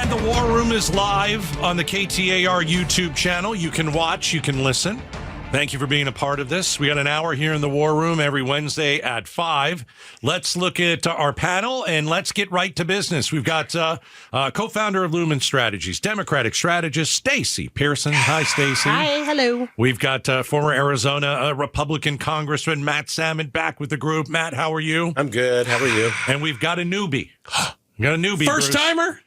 The War Room is live on the KTAR YouTube channel. You can watch, you can listen. Thank you for being a part of this. We got an hour here in the War Room every Wednesday at 5. Let's look at our panel and let's get right to business. We've got co-founder of Lumen Strategies, Democratic strategist Stacy Pearson. Hi, Stacy. Hi, hello. We've got former Arizona Republican Congressman Matt Salmon back with the group. Matt, how are you? I'm good. How are you? And we've got a newbie. First timer?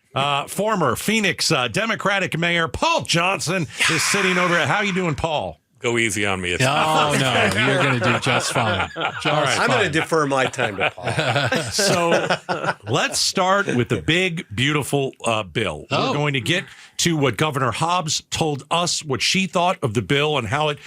Former Phoenix Democratic Mayor Paul Johnson is sitting over. How you doing, Paul? Go easy on me. It's no, you're going to do just fine. I'm going to defer my time to Paul. So let's start with the big, beautiful bill. We're going to get to what Governor Hobbs told us, what she thought of the bill and how it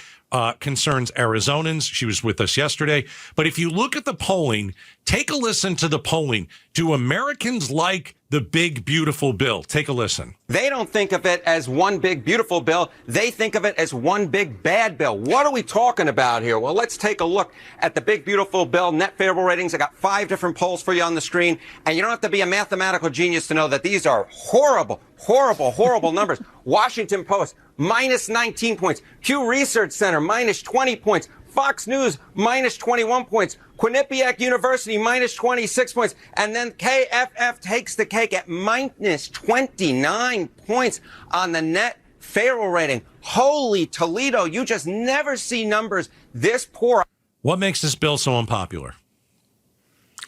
concerns Arizonans. She was with us yesterday. But if you look at the polling, take a listen to the polling. Do Americans like the big, beautiful bill? Take a listen. They don't think of it as one big, beautiful bill. They think of it as one big, bad bill. What are we talking about here? Well, let's take a look at the big, beautiful bill. Net favorable ratings. I got 5 different polls for you on the screen. And you don't have to be a mathematical genius to know that these are horrible, horrible, horrible numbers. Washington Post, minus 19 points. Pew Research Center, minus 20 points. Fox News, minus 21 points. Quinnipiac University, minus 26 points. And then KFF takes the cake at minus 29 points on the net favorable rating. Holy Toledo, you just never see numbers this poor. What makes this bill so unpopular?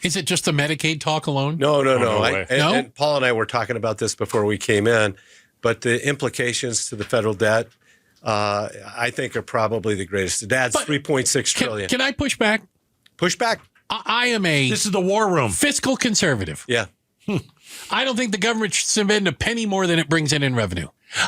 Is it just the Medicaid talk alone? No. No? And Paul and I were talking about this before we came in, but the implications to the federal debt, I think, are probably the greatest. It adds $3.6 trillion. Can I push back? Push back. I am a This is the War Room. fiscal conservative. Yeah. I don't think the government should spend a penny more than it brings in revenue.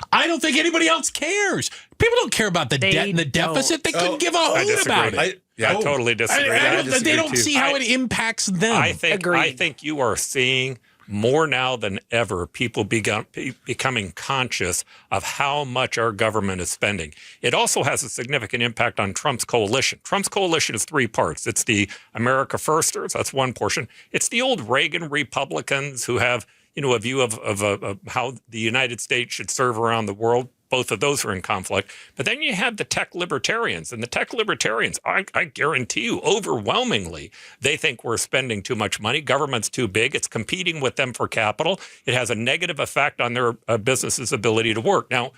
I don't think anybody else cares. People don't care about the debt and the deficit. They couldn't give a hoot about it. I totally disagree. They don't see how it impacts them. I think you are seeing more now than ever people becoming conscious of how much our government is spending. It also has a significant impact on Trump's coalition. Trump's coalition is 3 parts. It's the America Firsters, that's one portion. It's the old Reagan Republicans who have, a view of how the United States should serve around the world. Both of those are in conflict. But then you have the tech libertarians. And the tech libertarians, I guarantee you, overwhelmingly, they think we're spending too much money. Government's too big. It's competing with them for capital. It has a negative effect on their business's ability to work. Now,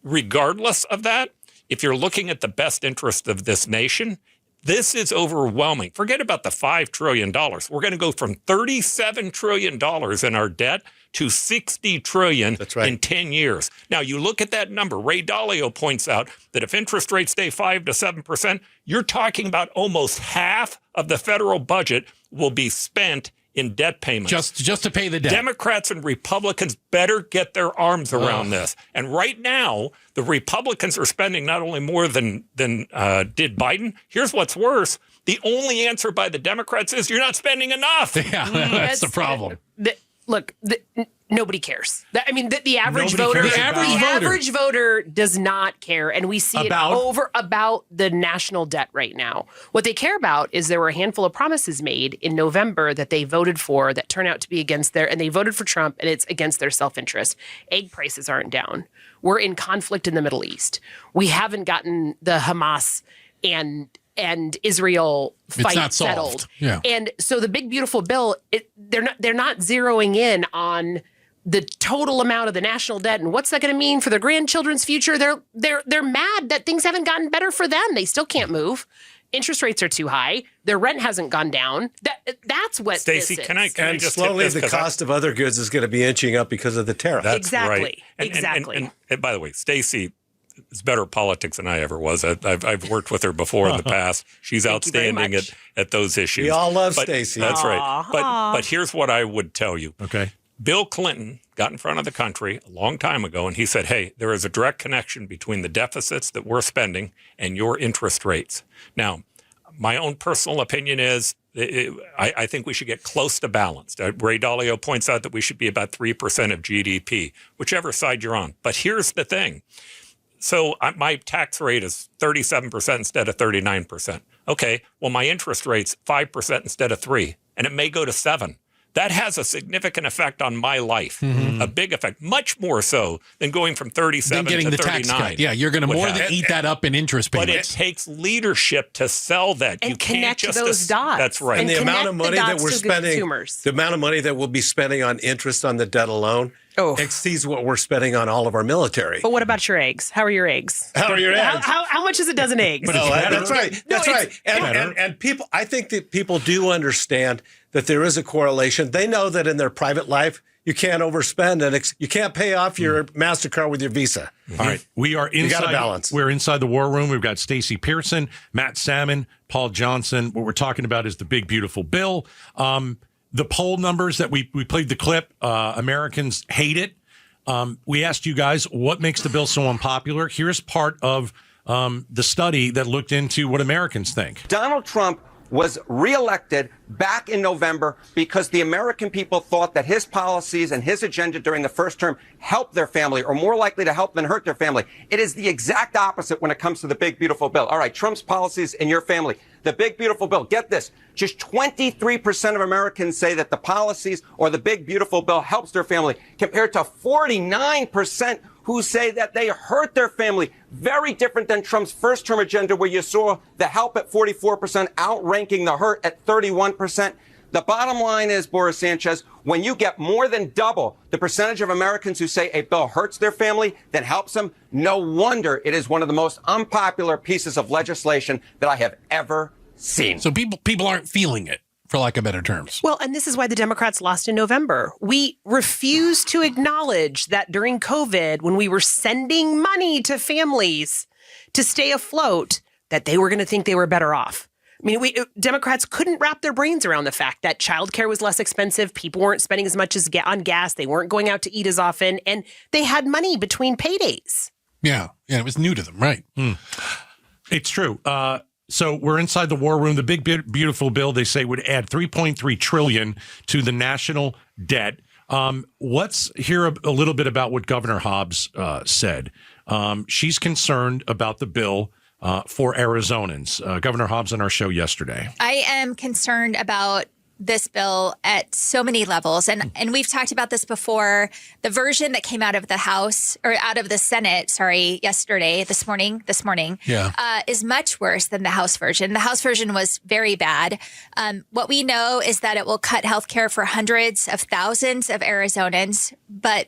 regardless of that, if you're looking at the best interest of this nation, this is overwhelming. Forget about the $5 trillion. We're going to go from $37 trillion in our debt to $60 trillion in 10 years. Now, you look at that number. Raedle points out that if interest rates stay 5 to 7%, you're talking about almost half of the federal budget will be spent in debt payments. Just to pay the debt. Democrats and Republicans better get their arms around this. And right now, the Republicans are spending not only more than did Biden. Here's what's worse. The only answer by the Democrats is you're not spending enough. Yeah, that's the problem. Nobody cares. The average Nobody voter, cares average voter does not care, and we see it about the national debt right now. What they care about is there were a handful of promises made in November that they voted for that turn out to be against and they voted for Trump, and it's against their self-interest. Egg prices aren't down. We're in conflict in the Middle East. We haven't gotten the Hamas and Israel fight settled. Yeah. And so the big beautiful bill, they're not zeroing in on the total amount of the national debt and what's that going to mean for their grandchildren's future. They're mad that things haven't gotten better for them. They still can't move. Interest rates are too high. Their rent hasn't gone down. That's what Stacey, this is. can I just slowly hit this, the cost of other goods is going to be inching up because of the tariff. That's exactly. Right. Exactly. And by the way, Stacey is better at politics than I ever was. I've worked with her before in the past. She's outstanding at those issues. We all love Stacey. That's right. But here's what I would tell you. Okay. Bill Clinton got in front of the country a long time ago, and he said, hey, there is a direct connection between the deficits that we're spending and your interest rates. Now, my own personal opinion is I think we should get close to balanced. Raedle points out that we should be about 3% of GDP, whichever side you're on. But here's the thing. So my tax rate is 37% instead of 39%. Okay, well, my interest rate's 5% instead of 3%, and it may go to 7%. that has a significant effect on my life, a big effect, much more so than going from 37 getting to the 39. tax cut. Yeah, you're going to more than eat that up in interest But payments. it takes leadership to sell that. And you can't connect just those dots. That's right. And the amount connect of the money that dots we're to spending, consumers. the amount of money that we'll be spending on interest on the debt alone exceeds what we're spending on all of our military. But what about your eggs? How are your eggs? How are your eggs? How much is a dozen eggs? No, that's right. That's right. And people, I think that people do understand that there is a correlation. They know that in their private life, you can't overspend and you can't pay off your MasterCard with your Visa. All right. We are inside. You got to balance. We're inside the war room. We've got Stacy Pearson, Matt Salmon, Paul Johnson. What we're talking about is the big, beautiful bill. The poll numbers that we played the clip, Americans hate it. We asked you guys what makes the bill so unpopular. Here's part of the study that looked into what Americans think. Donald Trump was reelected back in November because the American people thought that his policies and his agenda during the first term helped their family, or more likely to help than hurt their family. It is the exact opposite when it comes to the big, beautiful bill. All right, Trump's policies in your family. The big, beautiful bill. Get this. Just 23% of Americans say that the policies or the big, beautiful bill helps their family, compared to 49% who say that they hurt their family. Very different than Trump's first term agenda, where you saw the help at 44%, outranking the hurt at 31%. The bottom line is, Boris Sanchez, when you get more than double the percentage of Americans who say a bill hurts their family than helps them, no wonder it is one of the most unpopular pieces of legislation that I have ever seen. So people aren't feeling it, for lack of better terms. Well, and this is why the Democrats lost in November. We refused to acknowledge that during COVID, when we were sending money to families to stay afloat, that they were going to think they were better off. I mean, Democrats couldn't wrap their brains around the fact that childcare was less expensive. People weren't spending as much on gas. They weren't going out to eat as often. And they had money between paydays. Yeah, it was new to them, right? It's true. So we're inside the war room. The big, beautiful bill, they say, would add $3.3 trillion to the national debt. Let's hear a little bit about what Governor Hobbs said. She's concerned about the bill for Arizonans. Governor Hobbs on our show yesterday. I am concerned about this bill at so many levels. And we've talked about this before. The version that came out of the House, or out of the Senate, this morning, is much worse than the House version. The House version was very bad. What we know is that it will cut health care for hundreds of thousands of Arizonans. But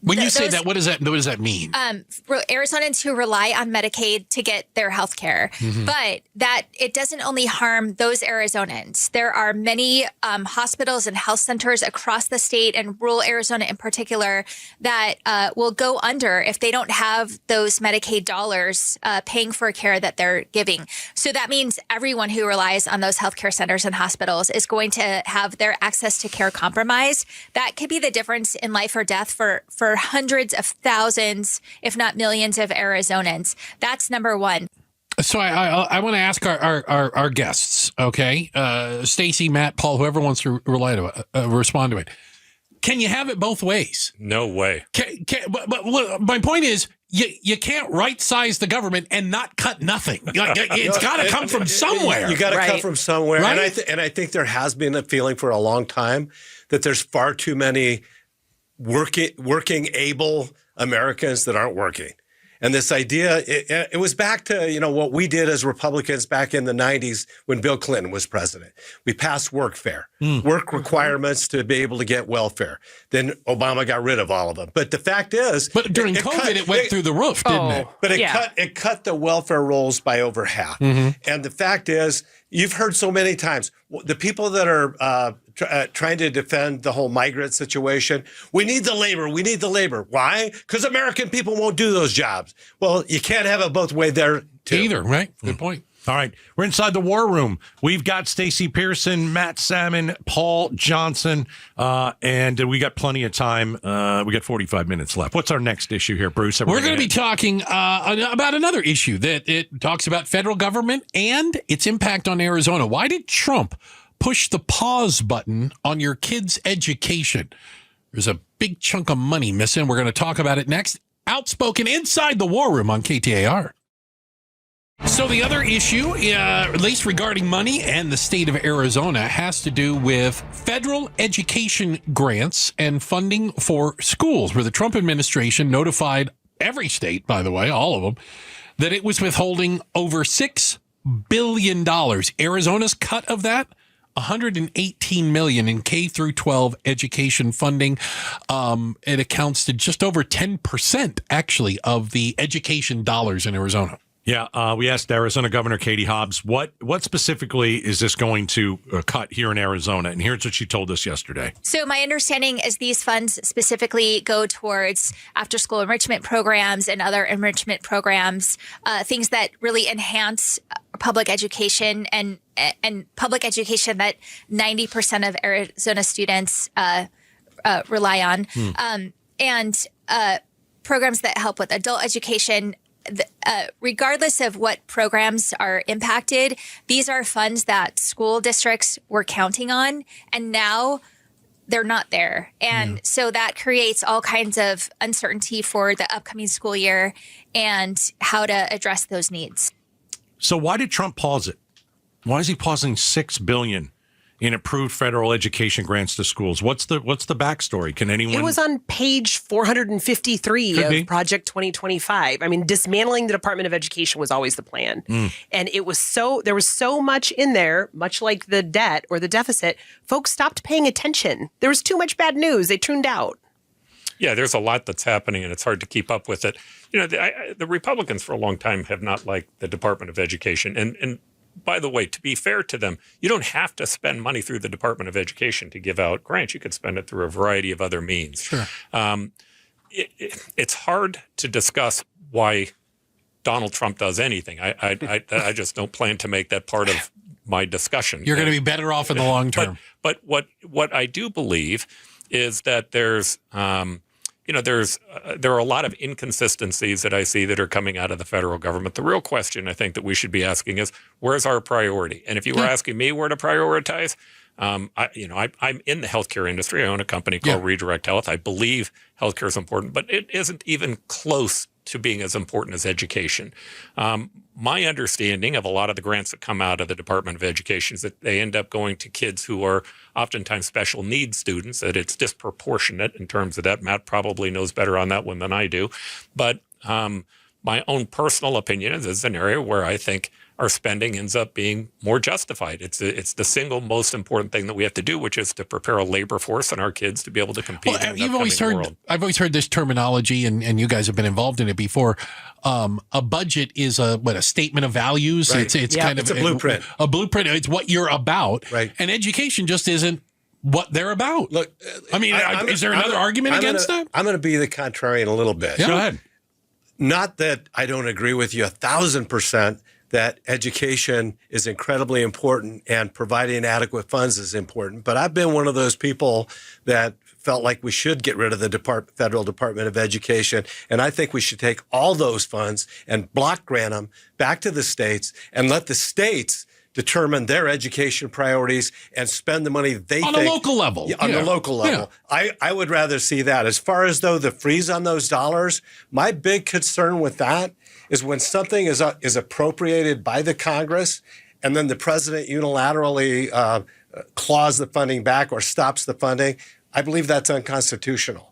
when you say that, what does that mean? Arizonans who rely on Medicaid to get their health care. But that it doesn't only harm those Arizonans. There are many hospitals and health centers across the state, and rural Arizona in particular, that will go under if they don't have those Medicaid dollars paying for care that they're giving. So that means everyone who relies on those healthcare centers and hospitals is going to have their access to care compromised. That could be the difference in life or death for hundreds of thousands, if not millions, of Arizonans. That's number one. So I want to ask our guests, okay? Stacy, Matt, Paul, whoever wants to respond to it. Can you have it both ways? No way. But my point is, you can't right-size the government and not cut nothing. It's got to come from somewhere. You got to cut from somewhere. Right? And I think there has been a feeling for a long time that there's far too many working able Americans that aren't working. And this idea, it was back to, what we did as Republicans back in the 90s when Bill Clinton was president. We passed work requirements to be able to get welfare. Then Obama got rid of all of them. But the fact is... But during COVID, it went through the roof, didn't it? But it cut the welfare rolls by over half. And the fact is, you've heard so many times, the people that are trying to defend the whole migrant situation, we need the labor. Why? Because American people won't do those jobs. Well, you can't have it both ways there, too. Either, right? Good point. All right. We're inside the war room. We've got Stacy Pearson, Matt Salmon, Paul Johnson, and we got plenty of time. We got 45 minutes left. What's our next issue here, Bruce? We're going to be talking about another issue that it talks about federal government and its impact on Arizona. Why did Trump push the pause button on your kids' education? There's a big chunk of money missing. We're going to talk about it next. Outspoken inside the war room on KTAR. So the other issue, at least regarding money and the state of Arizona, has to do with federal education grants and funding for schools, where the Trump administration notified every state, by the way, all of them, that it was withholding over $6 billion. Arizona's cut of that, $118 million in K through 12 education funding. It accounts to just over 10%, actually, of the education dollars in Arizona. Yeah, we asked Arizona Governor Katie Hobbs, what specifically is this going to cut here in Arizona? And here's what she told us yesterday. So my understanding is these funds specifically go towards after-school enrichment programs and other enrichment programs, things that really enhance public education and public education that 90% of Arizona students rely on, and programs that help with adult education. Regardless of what programs are impacted, these are funds that school districts were counting on, and now they're not there. And so that creates all kinds of uncertainty for the upcoming school year and how to address those needs. So why did Trump pause it? Why is he pausing $6 billion in approved federal education grants to schools? What's the backstory? Can anyone? It was on page 453 Could of be. Project 2025. I mean, dismantling the Department of Education was always the plan. And there was so much in there, much like the debt or the deficit, folks stopped paying attention. There was too much bad news. They tuned out. Yeah, there's a lot that's happening, and it's hard to keep up with it. You know, the Republicans for a long time have not liked the Department of Education. And by the way, to be fair to them, you don't have to spend money through the Department of Education to give out grants. You could spend it through a variety of other means. Sure. It's hard to discuss why Donald Trump does anything. I just don't plan to make that part of my discussion. You're going to be better off in the long term. But what I do believe is that there are a lot of inconsistencies that I see that are coming out of the federal government. The real question I think that we should be asking is, where's our priority? And if you were asking me where to prioritize, I'm in the healthcare industry. I own a company called Redirect Health. I believe healthcare is important, but it isn't even close to being as important as education. My understanding of a lot of the grants that come out of the Department of Education is that they end up going to kids who are oftentimes special needs students, that it's disproportionate in terms of that. Matt probably knows better on that one than I do. But my own personal opinion is this is an area where I think our spending ends up being more justified. It's the single most important thing that we have to do, which is to prepare a labor force and our kids to be able to compete in the upcoming world. I've always heard this terminology, and you guys have been involved in it before. A budget is a statement of values. Right. It's kind of a blueprint. A blueprint. It's what you're about. Right. And education just isn't what they're about. Look, I mean, is there another argument against that? I'm going to be the contrarian a little bit. Yeah. Go ahead. Not that I don't agree with you 1,000% that education is incredibly important and providing adequate funds is important. But I've been one of those people that felt like we should get rid of the federal Department of Education. And I think we should take all those funds and block grant them back to the states and let the states determine their education priorities and spend the money they think. On a local level. Yeah, on the local level. Yeah. I would rather see that. As far as though the freeze on those dollars, my big concern with that is when something is appropriated by the Congress and then the president unilaterally claws the funding back or stops the funding, I believe that's unconstitutional.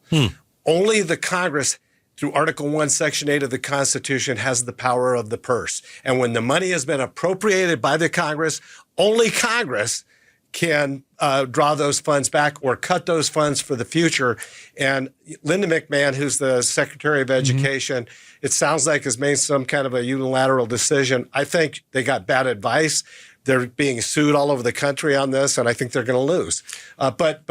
Only the Congress, through Article 1, Section 8 of the Constitution, has the power of the purse. And when the money has been appropriated by the Congress, only Congress can draw those funds back or cut those funds for the future. And Linda McMahon, who's the Secretary of Education, it sounds like has made some kind of a unilateral decision. I think they got bad advice. They're being sued all over the country on this, and I think they're going to lose. But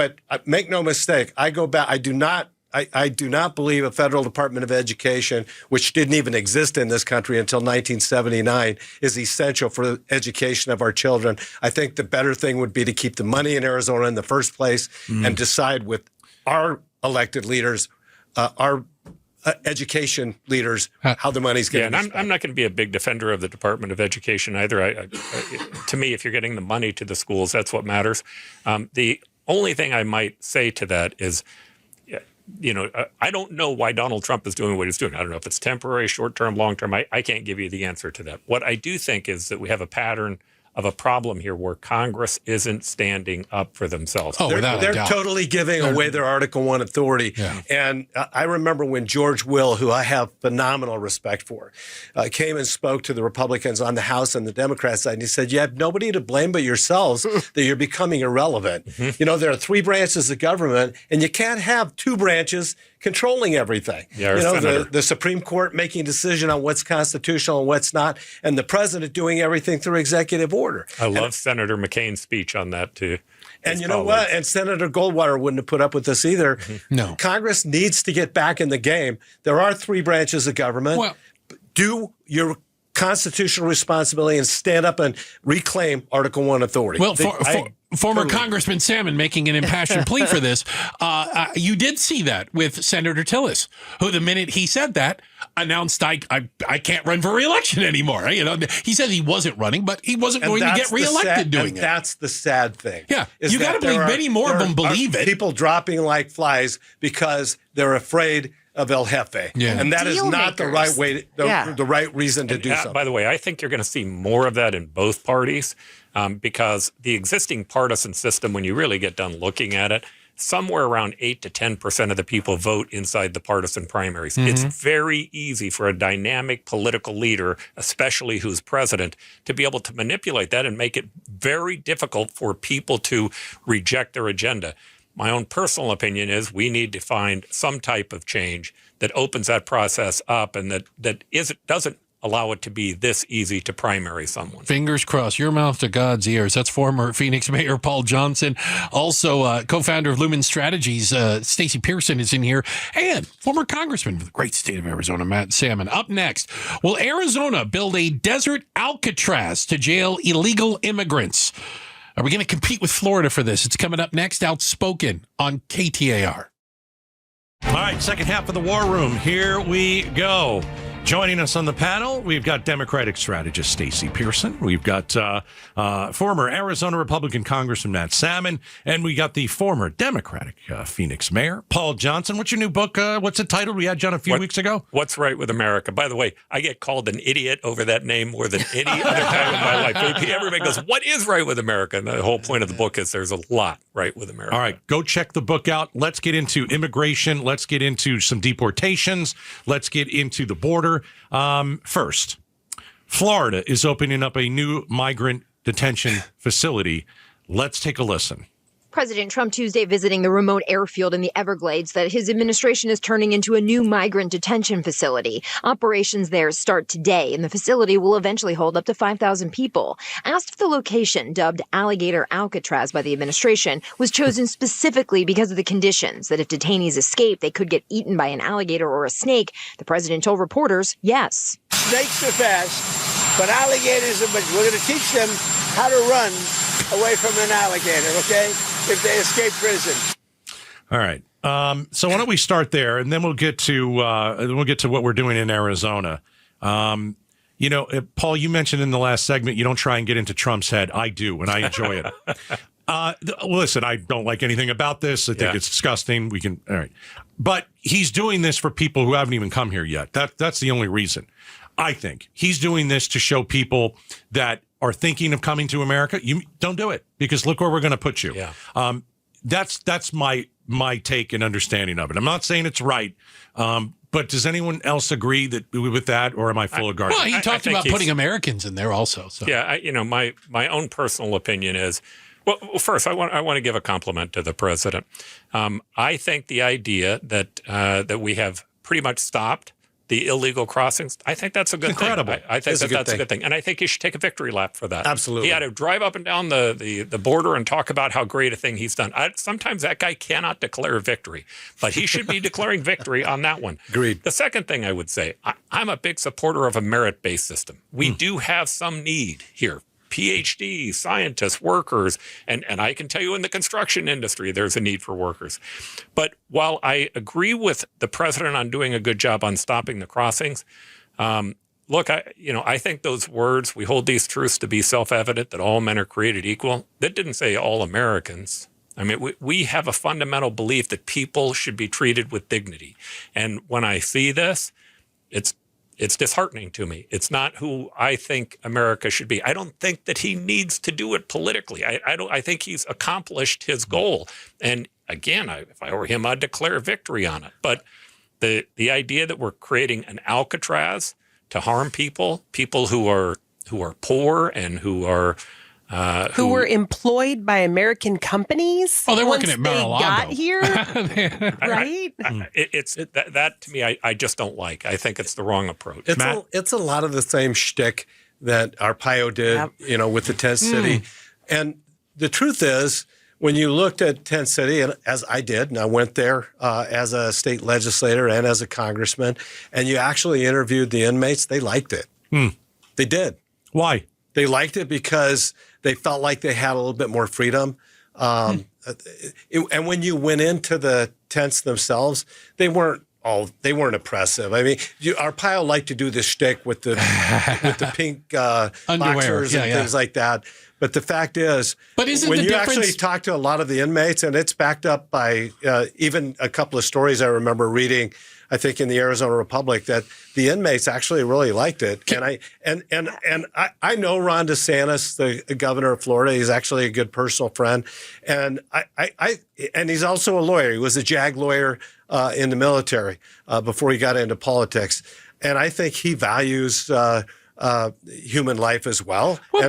make no mistake, I go back. I do not believe a federal Department of Education, which didn't even exist in this country until 1979, is essential for the education of our children. I think the better thing would be to keep the money in Arizona in the first place and decide with our elected leaders, our education leaders, how the money's going to be spent. I'm not going to be a big defender of the Department of Education either. To me, if you're getting the money to the schools, that's what matters. The only thing I might say to that is, I don't know why Donald Trump is doing what he's doing. I don't know if it's temporary, short-term, long-term. I can't give you the answer to that. What I do think is that we have a pattern of a problem here where Congress isn't standing up for themselves. Oh, they're totally giving away their Article 1 authority. Yeah. And I remember when George Will, who I have phenomenal respect for, came and spoke to the Republicans on the House and the Democrat side, and he said, you have nobody to blame but yourselves that you're becoming irrelevant. Mm-hmm. There are 3 branches of government, and you can't have 2 branches controlling everything. Yeah, the Supreme Court making a decision on what's constitutional and what's not, and the president doing everything through executive order. I love Senator McCain's speech on that, too. And you know what? And Senator Goldwater wouldn't have put up with this either. Mm-hmm. No. Congress needs to get back in the game. There are 3 branches of government. Well, do your constitutional responsibility and stand up and reclaim Article 1 authority. Well, former Congressman Salmon making an impassioned plea for this. You did see that with Senator Tillis, who the minute he said that announced, I can't run for re-election anymore. He said he wasn't running, but he wasn't going to get re-elected doing it. That's the sad thing. Yeah, you got to believe many more of them believe it. People dropping like flies because they're afraid of El Jefe. Yeah. And that is not the right way, the right reason to do something. By the way, I think you're going to see more of that in both parties because the existing partisan system, when you really get done looking at it, somewhere around 8 to 10% of the people vote inside the partisan primaries. Mm-hmm. It's very easy for a dynamic political leader, especially who's president, to be able to manipulate that and make it very difficult for people to reject their agenda. My own personal opinion is we need to find some type of change that opens that process up and that doesn't allow it to be this easy to primary someone. Fingers crossed. Your mouth to God's ears. That's former Phoenix Mayor Paul Johnson. Also, co-founder of Lumen Strategies, Stacy Pearson is in here. And former congressman for the great state of Arizona, Matt Salmon. Up next, will Arizona build a desert Alcatraz to jail illegal immigrants? Are we going to compete with Florida for this? It's coming up next. Outspoken on KTAR. All right, second half of the War Room. Here we go. Joining us on the panel, we've got Democratic strategist Stacy Pearson. We've got former Arizona Republican Congressman Matt Salmon. And we got the former Democratic Phoenix Mayor, Paul Johnson. What's your new book? What's it titled? We had you on a few weeks ago. What's Right with America? By the way, I get called an idiot over that name more than any other time in my life. Everybody goes, what is right with America? And the whole point of the book is there's a lot right with America. All right, go check the book out. Let's get into immigration. Let's get into some deportations. Let's get into the border. First, Florida is opening up a new migrant detention facility. Let's take a listen. President Trump Tuesday visiting the remote airfield in the Everglades that his administration is turning into a new migrant detention facility. Operations there start today, and the facility will eventually hold up to 5,000 people. Asked if the location, dubbed Alligator Alcatraz by the administration, was chosen specifically because of the conditions, that if detainees escape, they could get eaten by an alligator or a snake, the president told reporters, yes. Snakes are fast, but alligators are, but we're going to teach them how to run away from an alligator, okay? If they escape prison. All right. So why don't we start there, and then we'll get to what we're doing in Arizona. Paul, you mentioned in the last segment you don't try and get into Trump's head. I do, and I enjoy it. Listen, I don't like anything about this. I think it's disgusting. All right, but he's doing this for people who haven't even come here yet. That's the only reason. I think he's doing this to show people that are thinking of coming to America, you don't do it because look where we're going to put you. Yeah. That's my take and understanding of it. I'm not saying it's right, but does anyone else agree with that, or am I full of garbage? Well, he talked about putting Americans in there also. So. Yeah, my own personal opinion is, well, first I want to give a compliment to the president. I think the idea that we have pretty much stopped the illegal crossings, I think that's a good thing. I think that's a good thing. And I think he should take a victory lap for that. Absolutely. He had to drive up and down the border and talk about how great a thing he's done. Sometimes that guy cannot declare victory, but he should be declaring victory on that one. Agreed. The second thing I would say, I'm a big supporter of a merit-based system. We do have some need here. PhD, scientists, workers, and I can tell you in the construction industry, there's a need for workers. But while I agree with the president on doing a good job on stopping the crossings, look, I think those words, we hold these truths to be self-evident, that all men are created equal, that didn't say all Americans. I mean, we have a fundamental belief that people should be treated with dignity. And when I see this, it's disheartening to me. It's not who I think America should be. I don't think that he needs to do it politically. I think he's accomplished his goal. And again, if I were him, I'd declare victory on it. But the idea that we're creating an Alcatraz to harm people who are poor and who were employed by American companies. Oh, they're working at Mar-a-Lago. Got here, right? It's that to me. I just don't like. I think it's the wrong approach. It's a lot of the same shtick that Arpaio did, with the tent city. And the truth is, when you looked at tent city, and as I did, and I went there as a state legislator and as a congressman, and you actually interviewed the inmates, they liked it. They did. Why? They liked it because they felt like they had a little bit more freedom. And when you went into the tents themselves, they weren't oppressive. I mean, Arpaio liked to do this shtick with the pink boxers and things like that. But the fact is, when you actually talk to a lot of the inmates, and it's backed up by even a couple of stories I remember reading, I think in the Arizona Republic, that the inmates actually really liked it. And I know Ron DeSantis, the governor of Florida. He's actually a good personal friend, and and he's also a lawyer. He was a JAG lawyer in the military before he got into politics, and I think he values human life as well. I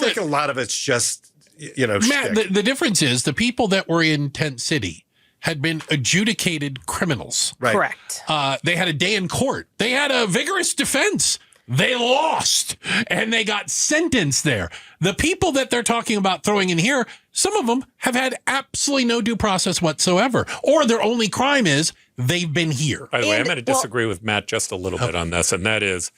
think a lot of it's just Matt. The difference is the people that were in Tent City had been adjudicated criminals. Right. Correct. They had a day in court. They had a vigorous defense. They lost, and they got sentenced there. The people that they're talking about throwing in here, some of them have had absolutely no due process whatsoever, or their only crime is they've been here. By the way, I'm going to disagree with Matt just a little bit on this, and that is,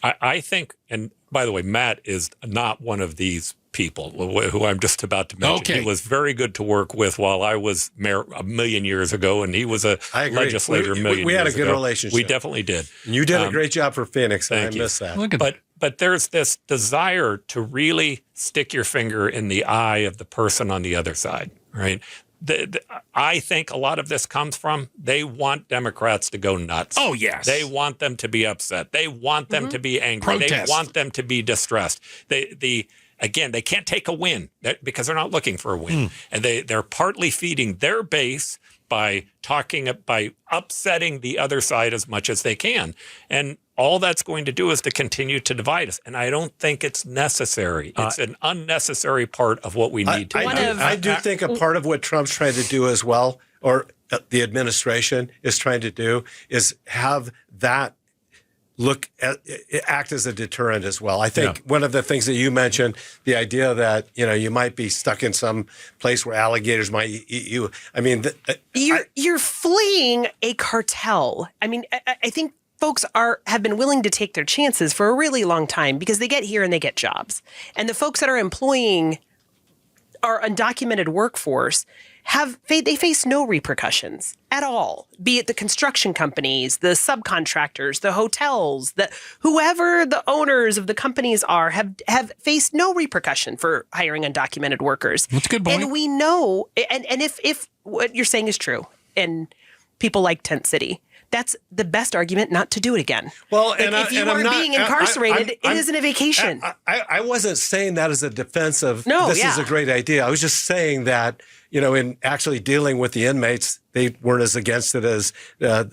I think, and by the way, Matt is not one of these people who I'm just about to mention. Okay. He was very good to work with while I was mayor a million years ago, and he was a legislator a million years ago. We had a good relationship. We definitely did. And you did a great job for Phoenix, and I miss that. Look at But there's this desire to really stick your finger in the eye of the person on the other side, right? I think a lot of this comes from they want Democrats to go nuts. Oh, yes. They want them to be upset. They want them to be angry. Protest. They want them to be distressed. Again, they can't take a win because they're not looking for a win. And they're partly feeding their base by upsetting the other side as much as they can. And all that's going to do is to continue to divide us. And I don't think it's necessary. It's an unnecessary part of what we need to do. I do think a part of what Trump's trying to do as well, or the administration is trying to do, is have that act as a deterrent as well. I think one of the things that you mentioned, the idea that you might be stuck in some place where alligators might eat you. I mean, you're fleeing a cartel. I mean, I think folks have been willing to take their chances for a really long time because they get here and they get jobs, and the folks that are employing our undocumented workforce they face no repercussions at all, be it the construction companies, the subcontractors, the hotels, whoever the owners of the companies are have faced no repercussion for hiring undocumented workers. That's a good point. And we know, and if what you're saying is true, and people like Tent City, that's the best argument not to do it again. Well, if you are being incarcerated, it isn't a vacation. I wasn't saying that as a defense of this is a great idea. I was just saying that, in actually dealing with the inmates, they weren't as against it as I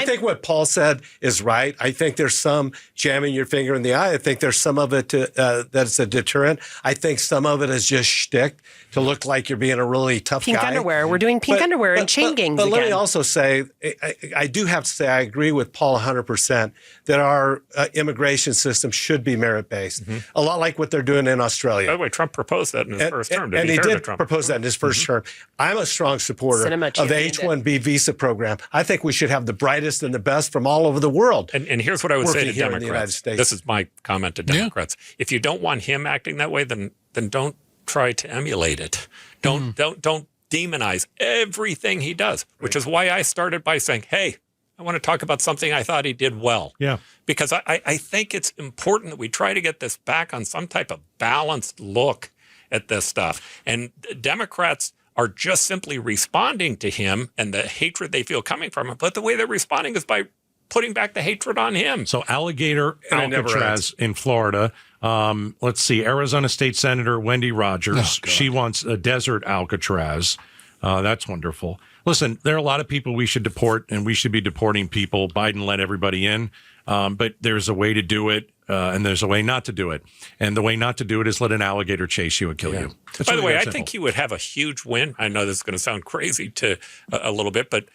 think what Paul said is right. I think there's some jamming your finger in the eye. I think there's some of it that's a deterrent. I think some of it is just shtick to look like you're being a really tough pink guy. Underwear. We're doing pink underwear and chain gangs But again. let me also say, I do have to say, I agree with Paul 100% that our immigration system should be merit-based, a lot like what they're doing in Australia. By the way, Trump proposed that in his first term. And he did propose that in his first term. I'm a strong supporter of the H-1B visa program. I think we should have the brightest and the best from all over the world. And here's what I would say to here in the United Democrats. States. This is my comment to Democrats. If you don't want him acting that way, then don't try to emulate it. Don't demonize everything he does, which is why I started by saying, hey, I want to talk about something I thought he did well. Yeah. Because I think it's important that we try to get this back on some type of balanced look at this stuff. And Democrats are just simply responding to him and the hatred they feel coming from him. But the way they're responding is by putting back the hatred on him. So Alligator Alcatraz in Florida. Let's see. Arizona State Senator Wendy Rogers. She wants a desert Alcatraz. That's wonderful. Listen, there are a lot of people we should deport, and we should be deporting people. Biden let everybody in. But there's a way to do it, and there's a way not to do it. And the way not to do it is let an alligator chase you and kill you. It's By the really way, I simple. think he would have a huge win. I know this is going to sound crazy to a little bit, but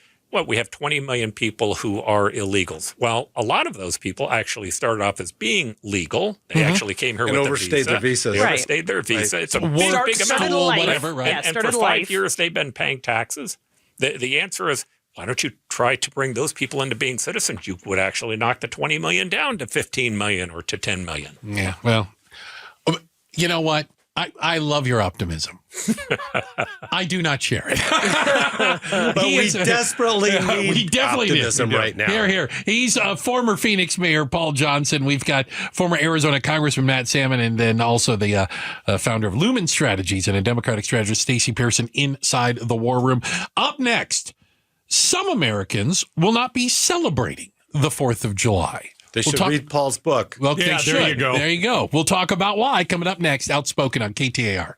we have 20 million people who are illegals. Well, a lot of those people actually started off as being legal. They actually came here And with overstayed their visa. their visas. They overstayed their visa. Right. It's a big amount. Started a life. whatever, right? Yeah, And started for a 5 life. years, they've been paying taxes. The answer is, why don't you try to bring those people into being citizens? You would actually knock the 20 million down to 15 million or to 10 million. Yeah, well, you know what? I love your optimism. I do not share it. But we desperately need we definitely optimism do. right now. Here. He's former Phoenix Mayor Paul Johnson. We've got former Arizona Congressman Matt Salmon, and then also the founder of Lumen Strategies and a Democratic strategist, Stacy Pearson, inside the War Room. Up next, some Americans will not be celebrating the 4th of July. They should read Paul's book. Well, Yeah, they there should. you go. There you go. We'll talk about why coming up next. Outspoken on KTAR.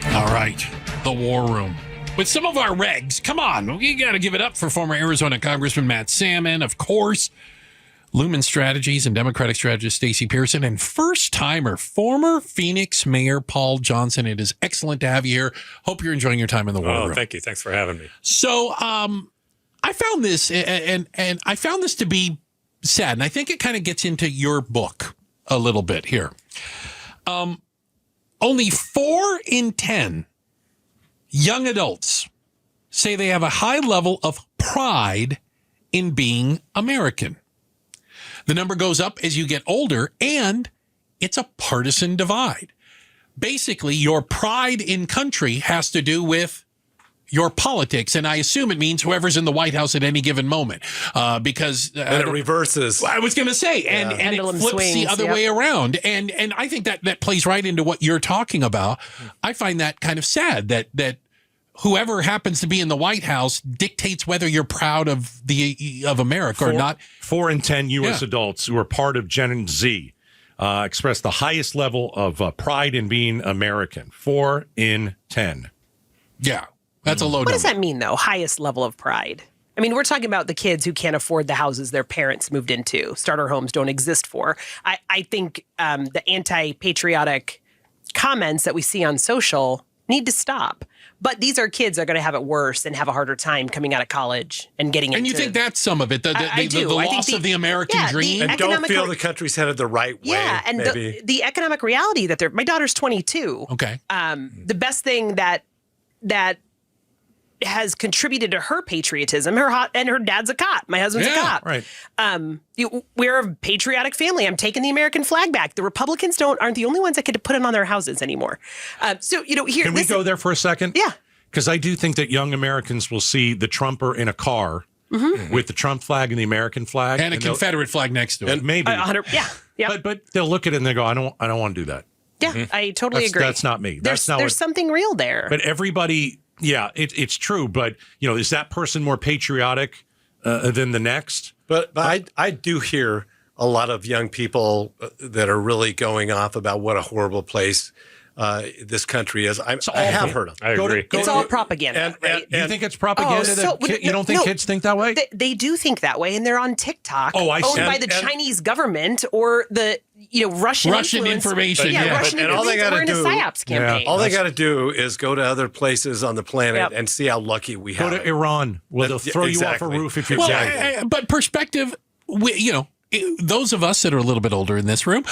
All right, the War Room. With some of our regs, come on, we got to give it up for former Arizona Congressman Matt Salmon, of course, Lumen Strategies and Democratic strategist Stacy Pearson, and first-timer former Phoenix Mayor Paul Johnson. It is excellent to have you here. Hope you're enjoying your time in the War Room. Thank you. Thanks for having me. So, I found this, and I found this to be sad, and I think it kind of gets into your book a little bit here. Only 4 in 10 young adults say they have a high level of pride in being American. The number goes up as you get older, and it's a partisan divide. Basically, your pride in country has to do with your politics, and I assume it means whoever's in the White House at any given moment, because And it reverses. I was going to say, and it Pendulum flips swings, the other way around, and I think that plays right into what you're talking about. I find that kind of sad that whoever happens to be in the White House dictates whether you're proud of America or not. 4 in 10 U.S. adults who are part of Gen Z express the highest level of pride in being American. 4 in 10. Yeah. That's a low What number. does that mean, though? Highest level of pride. I mean, we're talking about the kids who can't afford the houses their parents moved into. Starter homes don't exist for. I think the anti-patriotic comments that we see on social need to stop. But these are kids that are going to have it worse and have a harder time coming out of college and getting into. And you think that's some of it, the loss of the American dream? And don't feel the country's headed the right way. Yeah, and the economic reality that my daughter's 22. Okay. The best thing that has contributed to her patriotism. Her dad's a cop. My husband's a cop. Right. We're a patriotic family. I'm taking the American flag back. The Republicans aren't the only ones that get to put it on their houses anymore. Here. Can we go there for a second? Yeah. Because I do think that young Americans will see the Trumper in a car with the Trump flag and the American flag and a Confederate flag next to it. And maybe. 100. Yeah. But they'll look at it and they go, I don't want to do that. Yeah. I totally agree. That's not me. There's not something real there. But everybody. Yeah, it's true, but is that person more patriotic than the next? But I do hear a lot of young people that are really going off about what a horrible place this country is. I have heard them. I agree. It's all propaganda. And you think it's propaganda? You don't think kids think that way? They do think that way, and they're on TikTok, I see. owned by the Chinese government or the Russian information. Russian and all they got to do, a PSYOPs campaign. all they got to do is go to other places on the planet and see how lucky we have. Go to Iran. Well, they'll throw you off a roof if you're But perspective, those of us that are a little bit older in this room,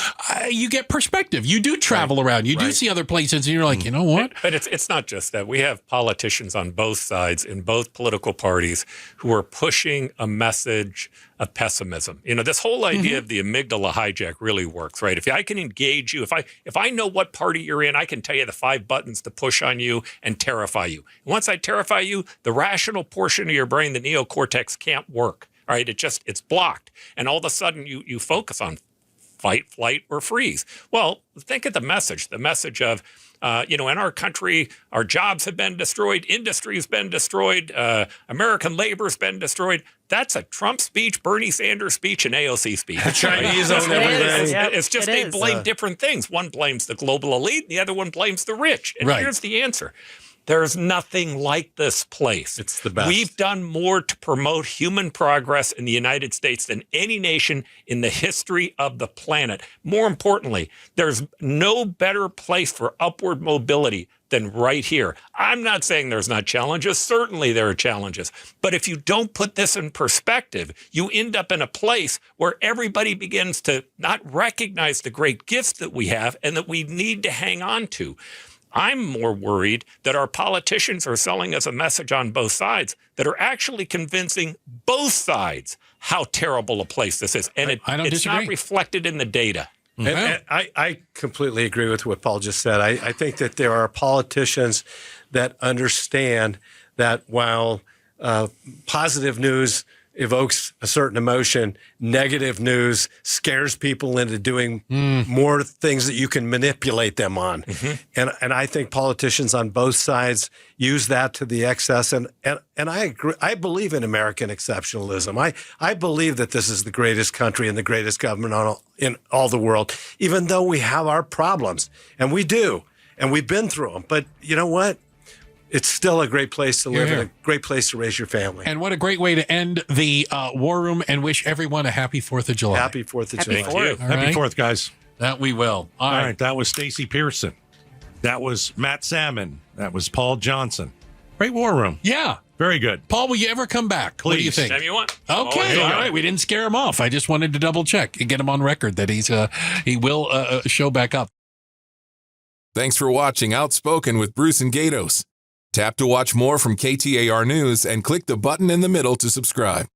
you get perspective. You do travel around. You do see other places, and you're like, you know what? But it's not just that. We have politicians on both sides in both political parties who are pushing a message of pessimism. This whole idea of the amygdala hijack really works, right? If I can engage you, if I know what party you're in, I can tell you the 5 buttons to push on you and terrify you. And once I terrify you, the rational portion of your brain, the neocortex, can't work. All right, it's blocked. And all of a sudden you focus on fight, flight, or freeze. Well, think of the message of, in our country, our jobs have been destroyed, industry has been destroyed, American labor has been destroyed. That's a Trump speech, Bernie Sanders speech, and AOC speech. The Chinese own everything. It's just they blame different things. One blames the global elite, the other one blames the rich. And here's the answer. There's nothing like this place. It's the best. We've done more to promote human progress in the United States than any nation in the history of the planet. More importantly, there's no better place for upward mobility than right here. I'm not saying there's not challenges. Certainly there are challenges. But if you don't put this in perspective, you end up in a place where everybody begins to not recognize the great gifts that we have and that we need to hang on to. I'm more worried that our politicians are selling us a message on both sides that are actually convincing both sides how terrible a place this is. And it's not reflected in the data. And I completely agree with what Paul just said. I think that there are politicians that understand that while positive news evokes a certain emotion, negative news scares people into doing more things that you can manipulate them on. And I think politicians on both sides use that to the excess. And I agree. I believe in American exceptionalism. I believe that this is the greatest country and the greatest government in all the world, even though we have our problems. And we do. And we've been through them. But you know what? It's still a great place to live and a great place to raise your family. And what a great way to end the War Room and wish everyone a happy 4th of July. Happy 4th of July. Happy 4th, guys. That we will. All right. That was Stacy Pearson. That was Matt Salmon. That was Paul Johnson. Great War Room. Yeah. Very good. Paul, will you ever come back? Please. What do you think? Anytime you want. Okay. All right. We didn't scare him off. I just wanted to double check and get him on record that he will show back up. Thanks for watching Outspoken with Bruce and Gaydos. Tap to watch more from KTAR News and click the button in the middle to subscribe.